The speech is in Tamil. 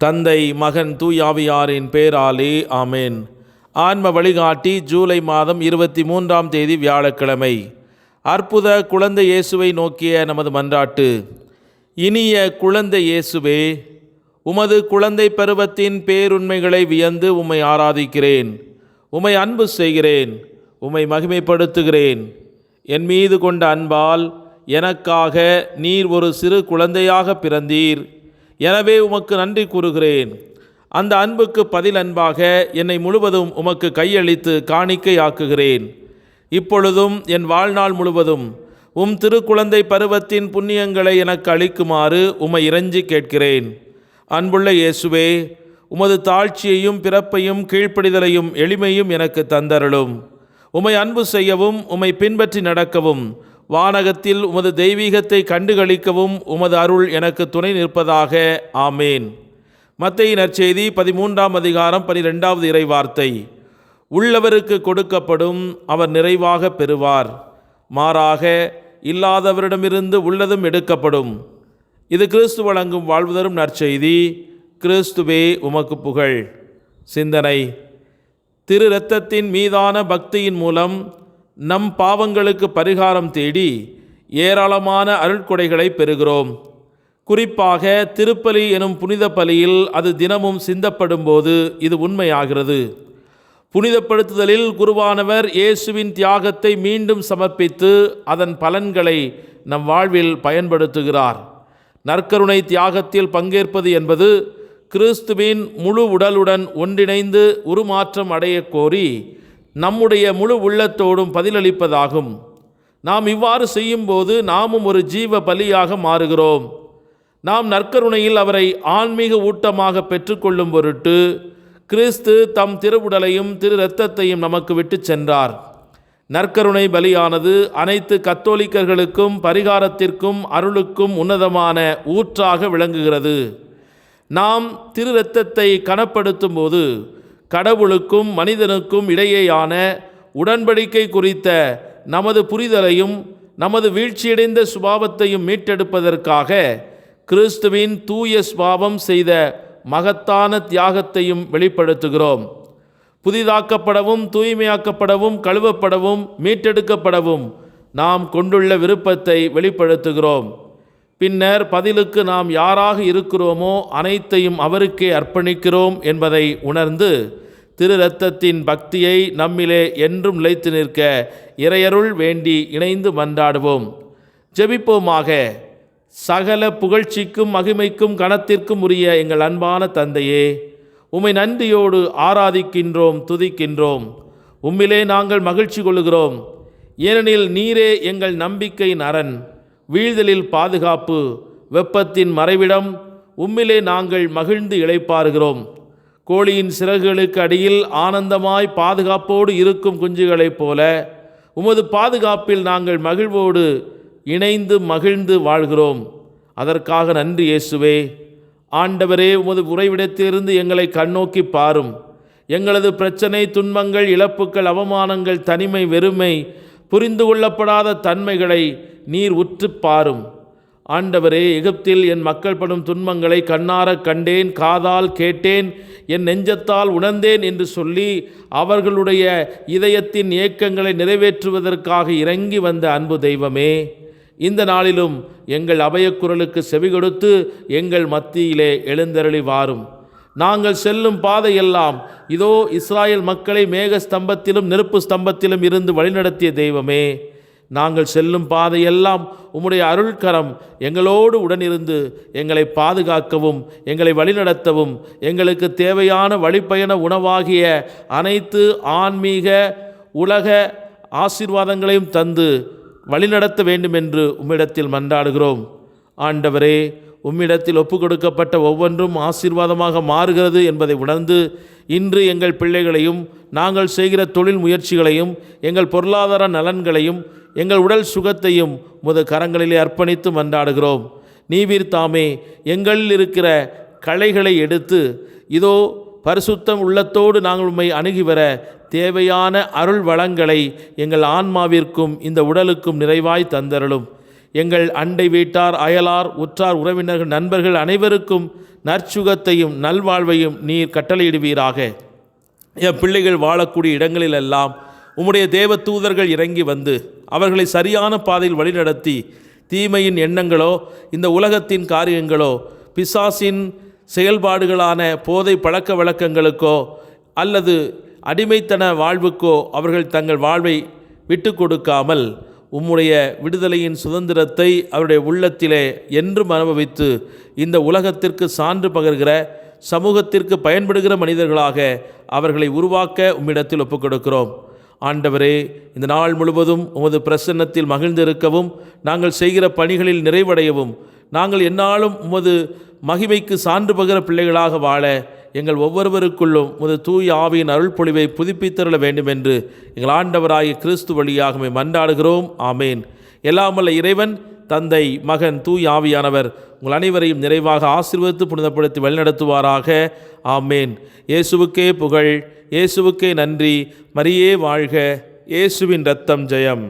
தந்தை, மகன், தூயாவியாரின் பேராலே ஆமேன். ஆன்ம வழிகாட்டி ஜூலை மாதம் 23ஆம் தேதி வியாழக்கிழமை. அற்புத குழந்தை இயேசுவை நோக்கிய நமது மன்றாட்டு. இனிய குழந்தை இயேசுவே, உமது குழந்தை பருவத்தின் பேருண்மைகளை வியந்து உம்மை ஆராதிக்கிறேன். உம்மை அன்பு செய்கிறேன், உம்மை மகிமைப்படுத்துகிறேன். என் மீது கொண்ட அன்பால் எனக்காக நீர் ஒரு சிறு குழந்தையாக பிறந்தீர். எனவே உமக்கு நன்றி கூறுகிறேன். அந்த அன்புக்கு பதில் அன்பாக என்னை முழுவதும் உமக்கு கையளித்து காணிக்கையாக்குகிறேன். இப்பொழுதும் என் வாழ்நாள் முழுவதும் திருக்குழந்தை பருவத்தின் புண்ணியங்களை எனக்கு அளிக்குமாறு உம்மை இறைஞ்சி கேட்கிறேன். அன்புள்ள இயேசுவே, உமது தாழ்ச்சியையும் பிறப்பையும் கீழ்ப்படிதலையும் எளிமையும் எனக்கு தந்தருளும். உம்மை அன்பு செய்யவும் உம்மை பின்பற்றி நடக்கவும் வானகத்தில் உமது தெய்வீகத்தை கண்டுகளிக்கவும் உமது அருள் எனக்கு துணை நிற்பதாக. ஆமேன். மத்தேயு நற்செய்தி 13ஆம் அதிகாரம் 12வது இறைவார்த்தை. உள்ளவருக்கு கொடுக்கப்படும், அவர் நிறைவாக பெறுவார். மாறாக இல்லாதவரிடமிருந்து உள்ளதும் எடுக்கப்படும். இது கிறிஸ்து வழங்கும் வாழ்வு தரும் நற்செய்தி. கிறிஸ்துவே உமக்கு புகழ். சிந்தனை. திரு இரத்தத்தின் மீதான பக்தியின் மூலம் நம் பாவங்களுக்கு பரிகாரம் தேடி ஏராளமான அருட்கொடைகளை பெறுகிறோம். குறிப்பாக திருப்பலி எனும் புனித பலியில் அது தினமும் சிந்தப்படும் போது இது உண்மையாகிறது. புனிதப்படுத்துதலில் குருவானவர் இயேசுவின் தியாகத்தை மீண்டும் சமர்ப்பித்து அதன் பலன்களை நம் வாழ்வில் பயன்படுத்துகிறார். நற்கருணை தியாகத்தில் பங்கேற்பது என்பது கிறிஸ்துவின் முழு உடலுடன் ஒன்றிணைந்து உருமாற்றம் அடைய கோரி நம்முடைய முழு உள்ளத்தோடும் பதிலளிப்பதாகும். நாம் இவ்வாறு செய்யும்போது நாமும் ஒரு ஜீவ பலியாக மாறுகிறோம். நாம் நற்கருணையில் அவரை ஆன்மீக ஊட்டமாக பெற்றுக்கொள்ளும் பொருட்டு கிறிஸ்து தம் திருவுடலையும் திரு இரத்தத்தையும் நமக்கு விட்டு சென்றார். நற்கருணை பலியானது அனைத்து கத்தோலிக்கர்களுக்கும் பரிகாரத்திற்கும் அருளுக்கும் உன்னதமான ஊற்றாக விளங்குகிறது. நாம் திரு இரத்தத்தை கனப்படுத்தும் போது கடவுளுக்கும் மனிதனுக்கும் இடையேயான உடன்படிக்கை குறித்த நமது புரிதலையும் நமது வீழ்ச்சியடைந்த சுபாவத்தையும் மீட்டெடுப்பதற்காக கிறிஸ்துவின் தூய சுபாவம் செய்த மகத்தான தியாகத்தையும் வெளிப்படுத்துகிறோம். புதிதாக்கப்படவும் தூய்மையாக்கப்படவும் கழுவப்படவும் மீட்டெடுக்கப்படவும் நாம் கொண்டுள்ள விருப்பத்தை வெளிப்படுத்துகிறோம். பின்னர் பதிலுக்கு நாம் யாராக இருக்கிறோமோ அனைத்தையும் அவருக்கே அர்ப்பணிக்கிறோம் என்பதை உணர்ந்து திரு இரத்தத்தின் பக்தியை நம்மிலே என்றும் நிலைத்து நிற்க இறையருள் வேண்டி இணைந்து மன்றாடுவோம். ஜெபிப்போமாக. சகல புகழ்ச்சிக்கும் மகிமைக்கும் கனத்திற்கும் உரிய எங்கள் அன்பான தந்தையே, உம்மை நன்றியோடு ஆராதிக்கின்றோம், துதிக்கின்றோம். உம்மிலே நாங்கள் மகிழ்ச்சி கொள்கிறோம். ஏனெனில் நீரே எங்கள் நம்பிக்கையின் அரண், வீழ்தலில் பாதுகாப்பு, வெப்பத்தின் மறைவிடம். உம்மிலே நாங்கள் மகிழ்ந்து இளைப்பாறுகிறோம். கோழியின் சிறகுகளுக்கு அடியில் ஆனந்தமாய் பாதுகாப்போடு இருக்கும் குஞ்சுகளைப் போல உமது பாதுகாப்பில் நாங்கள் மகிழ்வோடு இணைந்து மகிழ்ந்து வாழ்கிறோம். அதற்காக நன்றி இயேசுவே. ஆண்டவரே, உமது உறைவிடத்திலிருந்து எங்களை கண்ணோக்கி பாரும். எங்களது பிரச்சனை, துன்பங்கள், இழப்புக்கள், அவமானங்கள், தனிமை, வெறுமை, புரிந்து கொள்ளப்படாத தன்மைகளை நீர் உற்று பாரும். ஆண்டவரே, எகிப்தில் என் மக்கள் படும் துன்பங்களை கண்ணார கண்டேன், காதால் கேட்டேன், என் நெஞ்சத்தால் உணர்ந்தேன் என்று சொல்லி அவர்களுடைய இதயத்தின் ஏக்கங்களை நிறைவேற்றுவதற்காக இறங்கி வந்த அன்பு தெய்வமே, இந்த நாளிலும் எங்கள் அபயக்குரலுக்கு செவி கொடுத்து எங்கள் மத்தியிலே எழுந்தருளி வாரும். நாங்கள் செல்லும் பாதையெல்லாம் இதோ இஸ்ராயேல் மக்களை மேக ஸ்தம்பத்திலும் நெருப்பு ஸ்தம்பத்திலும் இருந்து வழிநடத்திய தெய்வமே, நாங்கள் செல்லும் பாதையெல்லாம் உம்முடைய அருள்கரம் எங்களோடு உடனிருந்து எங்களை பாதுகாக்கவும் எங்களை வழிநடத்தவும் எங்களுக்கு தேவையான வழிப்பயண உணவாகிய அனைத்து ஆன்மீக உலக ஆசீர்வாதங்களையும் தந்து வழிநடத்த வேண்டும் என்று உம்மிடத்தில் மன்றாடுகிறோம். ஆண்டவரே, உம்மிடத்தில் ஒப்பு கொடுக்கப்பட்ட ஒவ்வொன்றும் ஆசீர்வாதமாக மாறுகிறது என்பதை உணர்ந்து இன்று எங்கள் பிள்ளைகளையும் நாங்கள் செய்கிற தொழில் முயற்சிகளையும் எங்கள் பொருளாதார நலன்களையும் எங்கள் உடல் சுகத்தையும் உமது கரங்களிலே அர்ப்பணித்து மன்றாடுகிறோம். நீவீர் தாமே எங்களில் இருக்கிற களைகளை எடுத்து இதோ பரிசுத்தம் உள்ளத்தோடு நாங்கள் உம்மை அணுகி வர தேவையான அருள் வளங்களை எங்கள் ஆன்மாவிற்கும் இந்த உடலுக்கும் நிறைவாய் தந்தருளும். எங்கள் அண்டை வீட்டார், அயலார், உற்றார், உறவினர்கள், நண்பர்கள் அனைவருக்கும் நற்சுகத்தையும் நல்வாழ்வையும் நீர் கட்டளையிடுவீராக. என் பிள்ளைகள் வாழக்கூடிய இடங்களிலெல்லாம் உம்முடைய தேவ தூதர்கள் இறங்கி வந்து அவர்களை சரியான பாதையில் வழிநடத்தி தீமையின் எண்ணங்களோ, இந்த உலகத்தின் காரியங்களோ, பிசாசின் செயல்பாடுகளான போதை பழக்க வழக்கங்களுக்கோ அல்லது அடிமைத்தன வாழ்வுக்கோ அவர்கள் தங்கள் வாழ்வை விட்டு கொடுக்காமல் உம்முடைய விடுதலையின் சுதந்திரத்தை அவருடைய உள்ளத்திலே என்றும் அனுபவித்து இந்த உலகத்திற்கு சான்று பகர்கிற, சமூகத்திற்கு பயன்படுகிற மனிதர்களாக அவர்களை உருவாக்க உம்மிடத்தில் ஒப்புக் கொடுக்கிறோம். ஆண்டவரே, இந்த நாள் முழுவதும் உமது பிரசன்னத்தில் மகிழ்ந்திருக்கவும், நாங்கள் செய்கிற பணிகளில் நிறைவடையவும், நாங்கள் எந்நாளும் உமது மகிமைக்கு சான்று பகிர பிள்ளைகளாக வாழ எங்கள் ஒவ்வொருவருக்குள்ளும் உமது தூய ஆவியின் அருள் பொழிவை புதுப்பித்தருள வேண்டும் என்று எங்கள் ஆண்டவராகிய கிறிஸ்து வழியாக மன்றாடுகிறோம். ஆமேன். எல்லாம் வல்ல இறைவன், தந்தை, மகன், தூய ஆவியானவர் உங்கள் அனைவரையும் நிறைவாக ஆசீர்வதித்து புனிதப்படுத்தி வழிநடத்துவாராக. ஆமேன். இயேசுவுக்கே புகழ், இயேசுவுக்கே நன்றி. மரியே வாழ்க. இயேசுவின் இரத்தம் ஜெயம்.